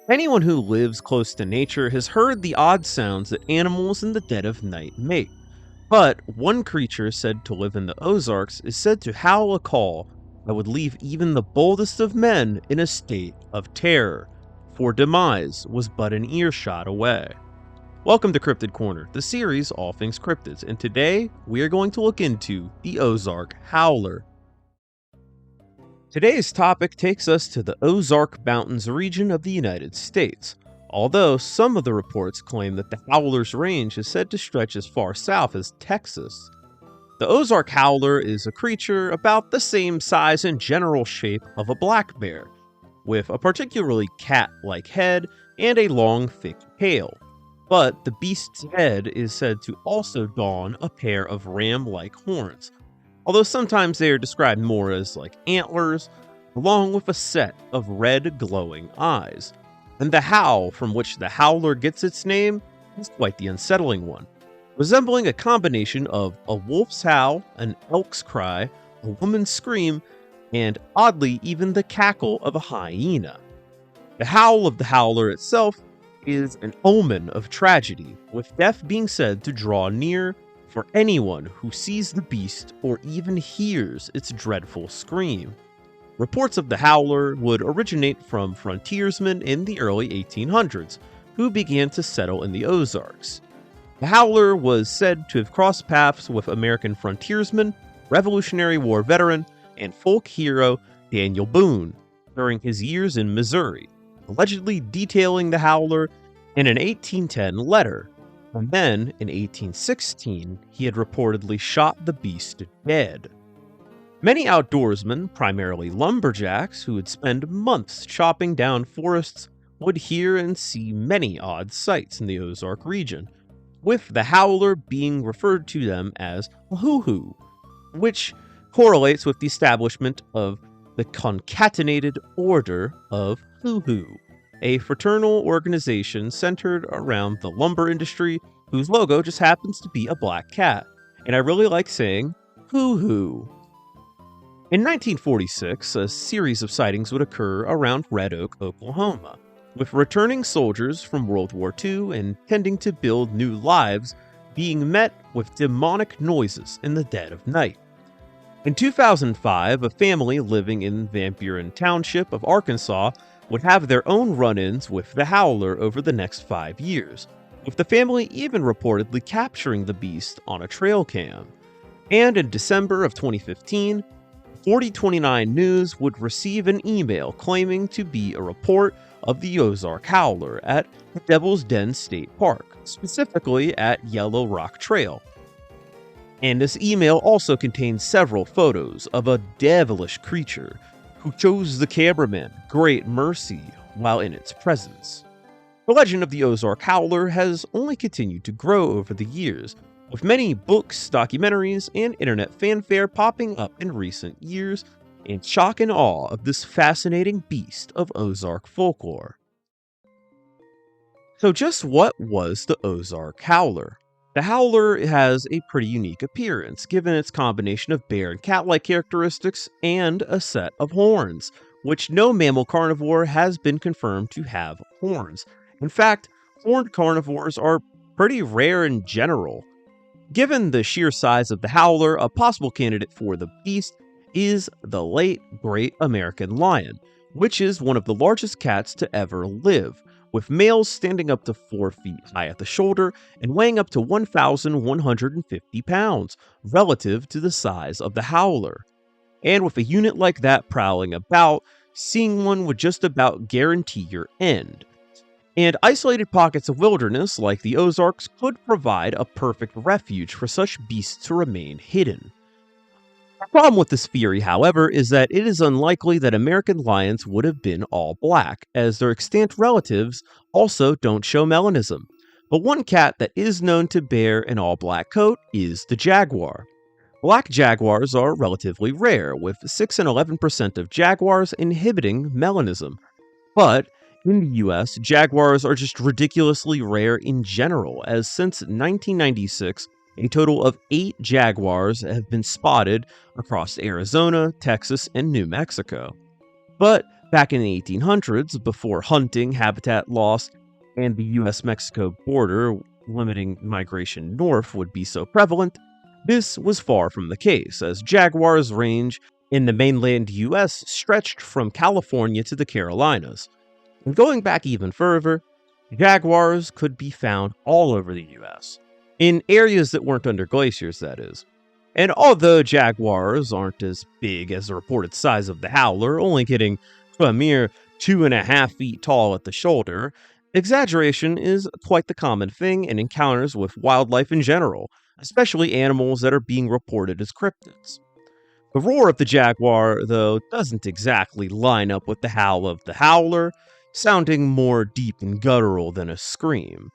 Anyone who lives close to nature has heard the odd sounds that animals in the dead of night make. But one creature said to live in the Ozarks is said to howl a call that would leave even the boldest of men in a state of terror, for demise was but an earshot away. Welcome to Cryptid Corner, the series all things cryptids, and today we are going to look into the Ozark Howler. Today's topic takes us to the Ozark Mountains region of the United States, although some of the reports claim that the Howler's range is said to stretch as far south as Texas. The Ozark Howler is a creature about the same size and general shape of a black bear, with a particularly cat-like head and a long, thick tail. But the beast's head is said to also don a pair of ram-like horns, although sometimes they are described more as like antlers, along with a set of red glowing eyes. And the howl from which the Howler gets its name is quite the unsettling one, resembling a combination of a wolf's howl, an elk's cry, a woman's scream, and oddly even the cackle of a hyena. The howl of the Howler itself is an omen of tragedy, with death being said to draw near for anyone who sees the beast or even hears its dreadful scream. Reports of the Howler would originate from frontiersmen in the early 1800s, who began to settle in the Ozarks. The Howler was said to have crossed paths with American frontiersman, Revolutionary War veteran, and folk hero Daniel Boone during his years in Missouri, allegedly detailing the Howler in an 1810 letter. And then, in 1816, he had reportedly shot the beast dead. Many outdoorsmen, primarily lumberjacks who would spend months chopping down forests, would hear and see many odd sights in the Ozark region, with the Howler being referred to them as a hoo-hoo, which correlates with the establishment of the Concatenated Order of Hoo-Hoo, a fraternal organization centered around the lumber industry whose logo just happens to be a black cat, and I really like saying hoo-hoo. In 1946, a series of sightings would occur around Red Oak, Oklahoma, with returning soldiers from World War II intending to build new lives being met with demonic noises in the dead of night. In 2005, a family living in Van Buren Township of Arkansas would have their own run-ins with the Howler over the next 5 years, with the family even reportedly capturing the beast on a trail cam. And in December of 2015, 4029 News would receive an email claiming to be a report of the Ozark Howler at the Devil's Den State Park, specifically at Yellow Rock Trail. And this email also contains several photos of a devilish creature who chose the cameraman great mercy while in its presence. The legend of the Ozark Howler has only continued to grow over the years, with many books, documentaries, and internet fanfare popping up in recent years in shock and awe of this fascinating beast of Ozark folklore. So just what was the Ozark Howler? The Howler has a pretty unique appearance, given its combination of bear and cat-like characteristics and a set of horns, which no mammal carnivore has been confirmed to have horns. In fact, horned carnivores are pretty rare in general. Given the sheer size of the Howler, a possible candidate for the beast is the late Great American Lion, which is one of the largest cats to ever live, with males standing up to 4 feet high at the shoulder and weighing up to 1,150 pounds, relative to the size of the Howler. And with a unit like that prowling about, seeing one would just about guarantee your end. And isolated pockets of wilderness, like the Ozarks, could provide a perfect refuge for such beasts to remain hidden. The problem with this theory, however, is that it is unlikely that American lions would have been all black, as their extant relatives also don't show melanism. But one cat that is known to bear an all-black coat is the jaguar. Black jaguars are relatively rare, with 6 and 11% of jaguars inhibiting melanism. But in the US, jaguars are just ridiculously rare in general, as since 1996, a total of 8 jaguars have been spotted across Arizona, Texas, and New Mexico. But Back in the 1800s, before hunting, habitat loss, and the US-Mexico border limiting migration north would be so prevalent, this was far from the case, as jaguars' range in the mainland US stretched from California to the Carolinas. And going back even further, jaguars could be found all over the US, in areas that weren't under glaciers, that is. And although jaguars aren't as big as the reported size of the howler, only getting to a mere 2.5 feet tall at the shoulder, exaggeration is quite the common thing in encounters with wildlife in general, especially animals that are being reported as cryptids. The roar of the jaguar, though, doesn't exactly line up with the howl of the howler, sounding more deep and guttural than a scream.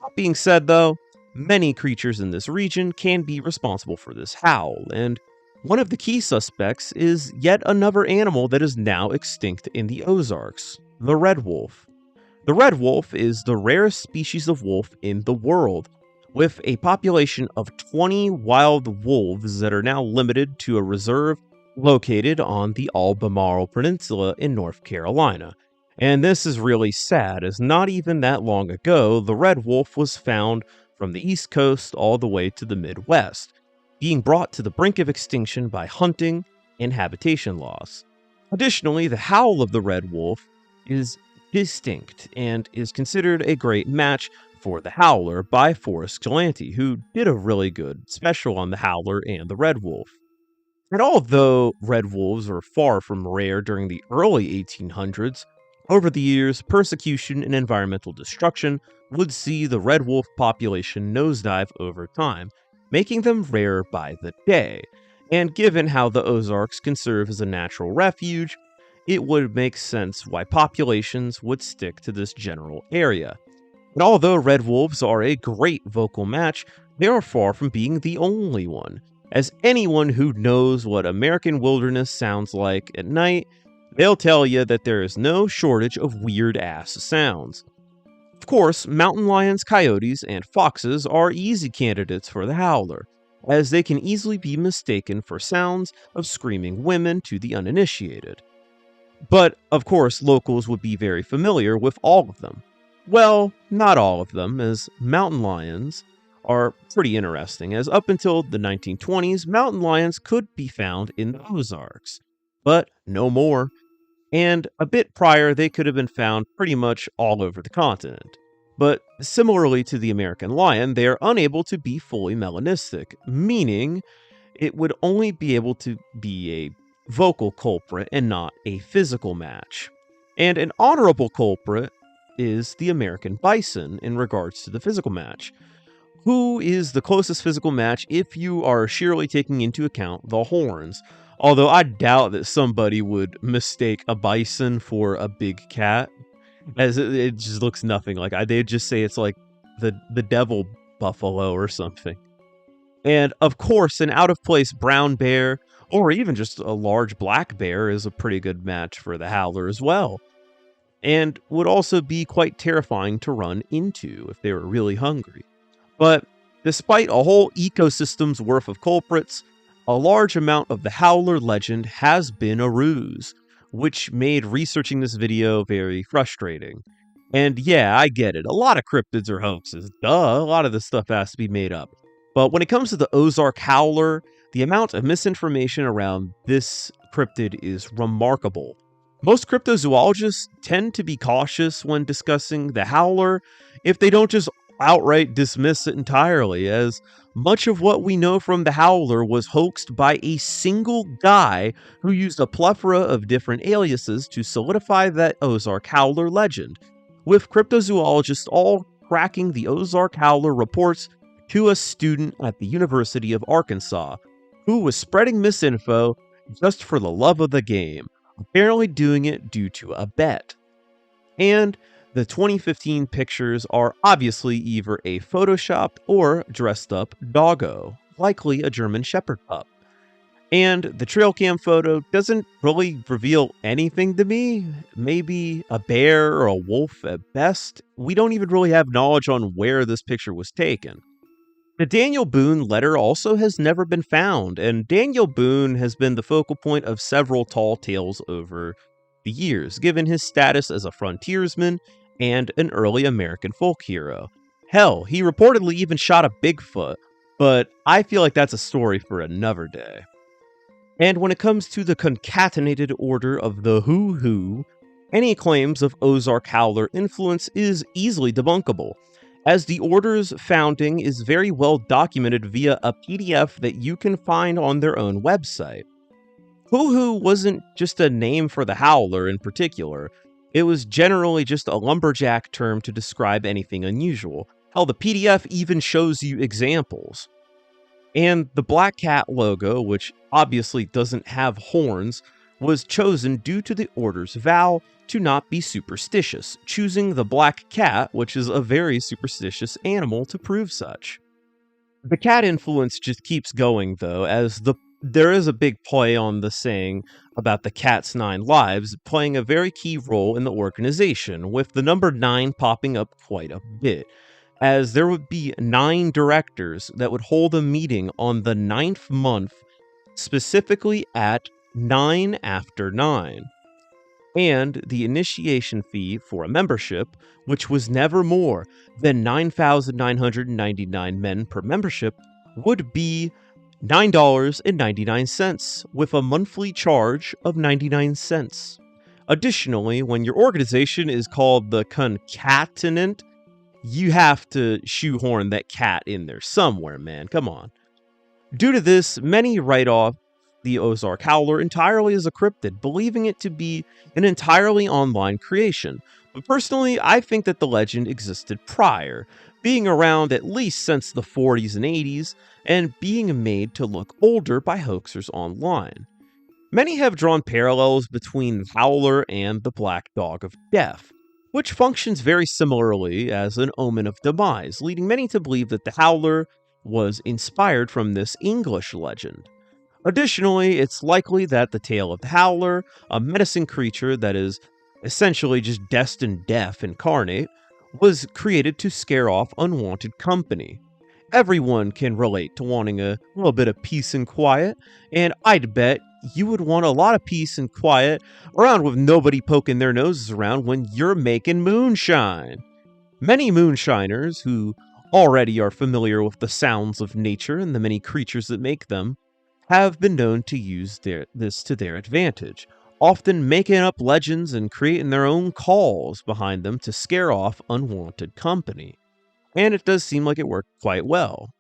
That being said, though, many creatures in this region can be responsible for this howl, and one of the key suspects is yet another animal that is now extinct in the Ozarks, the red wolf. The red wolf is the rarest species of wolf in the world, with a population of 20 wild wolves that are now limited to a reserve located on the Albemarle Peninsula in North Carolina. And this is really sad, as not even that long ago, the red wolf was found from the East Coast all the way to the Midwest, being brought to the brink of extinction by hunting and habitation loss. Additionally, the howl of the red wolf is distinct and is considered a great match for the howler by Forrest Galanti, who did a really good special on the howler and the red wolf. And although red wolves were far from rare during the early 1800s, over the years, persecution and environmental destruction would see the red wolf population nosedive over time, making them rarer by the day. And given how the Ozarks can serve as a natural refuge, it would make sense why populations would stick to this general area. And although red wolves are a great vocal match, they are far from being the only one, as anyone who knows what American wilderness sounds like at night, they'll tell you that there is no shortage of weird-ass sounds. Of course, mountain lions, coyotes, and foxes are easy candidates for the howler, as they can easily be mistaken for sounds of screaming women to the uninitiated. But, of course, locals would be very familiar with all of them. Well, not all of them, as mountain lions are pretty interesting, as up until the 1920s, mountain lions could be found in the Ozarks, but no more. And a bit prior, they could have been found pretty much all over the continent. But similarly to the American lion, they are unable to be fully melanistic, meaning it would only be able to be a vocal culprit and not a physical match. And an honorable culprit is the American bison in regards to the physical match. Who is the closest physical match if you are sheerly taking into account the horns? Although I doubt that somebody would mistake a bison for a big cat, as it just looks nothing like. They'd just say it's like the devil buffalo or something. And of course, an out-of-place brown bear, or even just a large black bear, is a pretty good match for the howler as well, and would also be quite terrifying to run into if they were really hungry. But despite a whole ecosystem's worth of culprits, a large amount of the howler legend has been a ruse, which made researching this video very frustrating. And yeah, I get it, a lot of cryptids are hoaxes, duh, a lot of this stuff has to be made up. But when it comes to the Ozark Howler, the amount of misinformation around this cryptid is remarkable. Most cryptozoologists tend to be cautious when discussing the howler if they don't just outright dismiss it entirely, as much of what we know from the howler was hoaxed by a single guy who used a plethora of different aliases to solidify that Ozark Howler legend, with cryptozoologists all cracking the Ozark Howler reports to a student at the University of Arkansas, who was spreading misinfo just for the love of the game, apparently doing it due to a bet. And the 2015 pictures are obviously either a photoshopped or dressed up doggo, likely a German Shepherd pup. And the trail cam photo doesn't really reveal anything to me. Maybe a bear or a wolf at best. We don't even really have knowledge on where this picture was taken. The Daniel Boone letter also has never been found, and Daniel Boone has been the focal point of several tall tales over the years, given his status as a frontiersman and an early American folk hero. Hell, he reportedly even shot a Bigfoot, but I feel like that's a story for another day. And when it comes to the concatenated order of the Who, any claims of Ozark Howler influence is easily debunkable, as the order's founding is very well documented via a PDF that you can find on their own website. Who wasn't just a name for the Howler in particular, it was generally just a lumberjack term to describe anything unusual. Hell, the PDF even shows you examples. And the black cat logo, which obviously doesn't have horns, was chosen due to the order's vow to not be superstitious, choosing the black cat, which is a very superstitious animal, to prove such. The cat influence just keeps going, though, as there is a big play on the saying about the cat's 9 lives playing a very key role in the organization, with the number 9 popping up quite a bit, as there would be 9 directors that would hold a meeting on the 9th month, specifically at 9 after 9. And the initiation fee for a membership, which was never more than 9,999 men per membership, would be $9.99, with a monthly charge of 99 cents. Additionally, when your organization is called the Concatenant, you have to shoehorn that cat in there somewhere, man. Come on. Due to this, many write off the Ozark Howler entirely as a cryptid, believing it to be an entirely online creation. But personally, I think that the legend existed prior, being around at least since the 40s and 80s, and being made to look older by hoaxers online. Many have drawn parallels between the Howler and the Black Dog of Death, which functions very similarly as an omen of demise, leading many to believe that the Howler was inspired from this English legend. Additionally, it's likely that the tale of the Howler, a menacing creature that is essentially just destined death incarnate, was created to scare off unwanted company. Everyone can relate to wanting a little bit of peace and quiet, and I'd bet you would want a lot of peace and quiet around with nobody poking their noses around when you're making moonshine. Many moonshiners who already are familiar with the sounds of nature and the many creatures that make them have been known to use this to their advantage, often making up legends and creating their own calls behind them to scare off unwanted company. And it does seem like it worked quite well.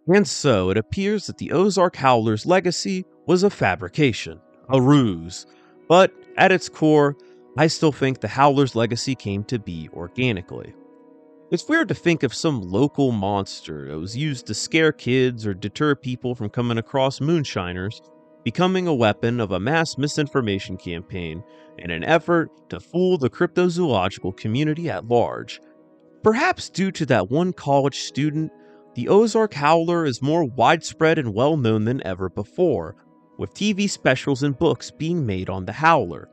And so it appears that the Ozark Howler's legacy was a fabrication, a ruse. But at its core, I still think the Howler's legacy came to be organically. It's weird to think of some local monster that was used to scare kids or deter people from coming across moonshiners becoming a weapon of a mass misinformation campaign in an effort to fool the cryptozoological community at large. Perhaps due to that one college student, the Ozark Howler is more widespread and well known than ever before, with TV specials and books being made on the Howler.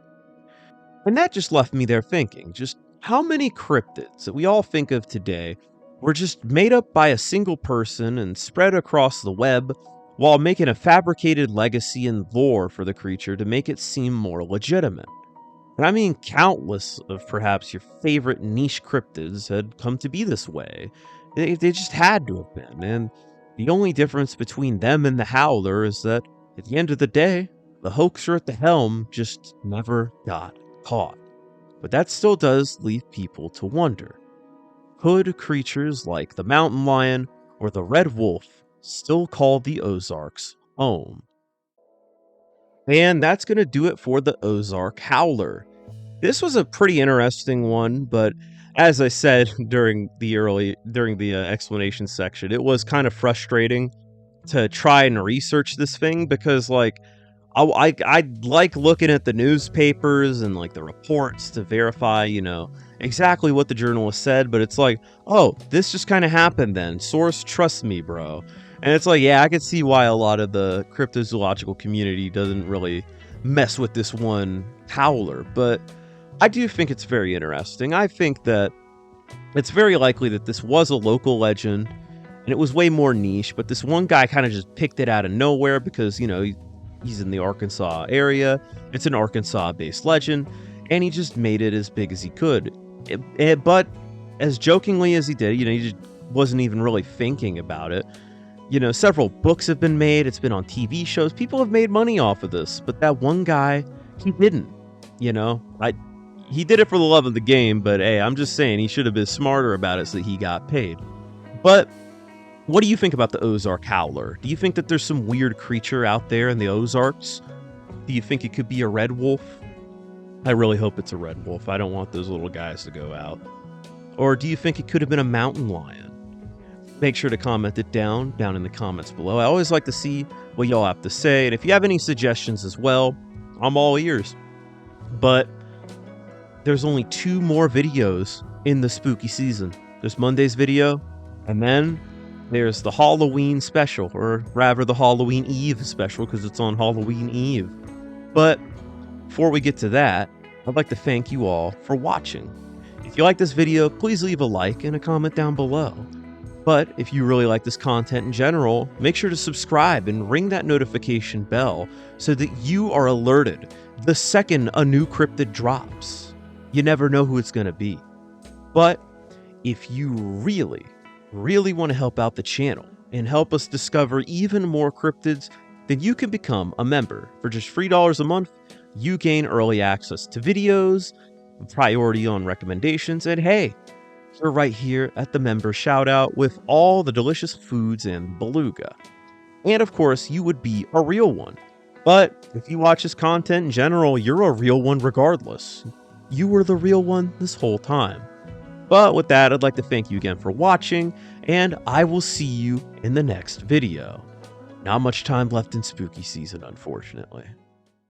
And that just left me there thinking, just how many cryptids that we all think of today were just made up by a single person and spread across the web while making a fabricated legacy and lore for the creature to make it seem more legitimate. And I mean, countless of perhaps your favorite niche cryptids had come to be this way. They just had to have been, and the only difference between them and the Howler is that, at the end of the day, the hoaxer at the helm just never got caught. But that still does leave people to wonder. Could creatures like the mountain lion or the red wolf still call the Ozarks home? And that's going to do it for the Ozark Howler. This was a pretty interesting one, but as I said during the explanation section, it was kind of frustrating to try and research this thing because, like, I like looking at the newspapers and like the reports to verify, exactly what the journalist said, but it's like, oh, this just kind of happened then. Source, trust me, bro. And it's like, yeah, I could see why a lot of the cryptozoological community doesn't really mess with this one Howler, but I do think it's very interesting. I think that it's very likely that this was a local legend and it was way more niche, but this one guy kind of just picked it out of nowhere because, He's in the Arkansas area. It's an Arkansas-based legend, and he just made it as big as he could. But as jokingly as he did, he just wasn't even really thinking about it. Several books have been made. It's been on TV shows. People have made money off of this, but that one guy, he didn't. He did it for the love of the game, but hey, I'm just saying he should have been smarter about it so that he got paid. But what do you think about the Ozark Howler? Do you think that there's some weird creature out there in the Ozarks? Do you think it could be a red wolf? I really hope it's a red wolf. I don't want those little guys to go out. Or do you think it could have been a mountain lion? Make sure to comment it down in the comments below. I always like to see what y'all have to say, and if you have any suggestions as well, I'm all ears. But there's only 2 more videos in the spooky season. There's Monday's video, and then there's the Halloween special, or rather the Halloween Eve special, because it's on Halloween Eve. But before we get to that, I'd like to thank you all for watching. If you like this video, please leave a like and a comment down below. But if you really like this content in general, make sure to subscribe and ring that notification bell so that you are alerted the second a new cryptid drops. You never know who it's going to be. But if you really want to help out the channel and help us discover even more cryptids, then you can become a member. For just $3 a month, you gain early access to videos, priority on recommendations, and hey, you're right here at the member shoutout with all the delicious foods and beluga. And of course, you would be a real one. But if you watch this content in general, you're a real one regardless. You were the real one this whole time. But with that, I'd like to thank you again for watching, and I will see you in the next video. Not much time left in spooky season, unfortunately.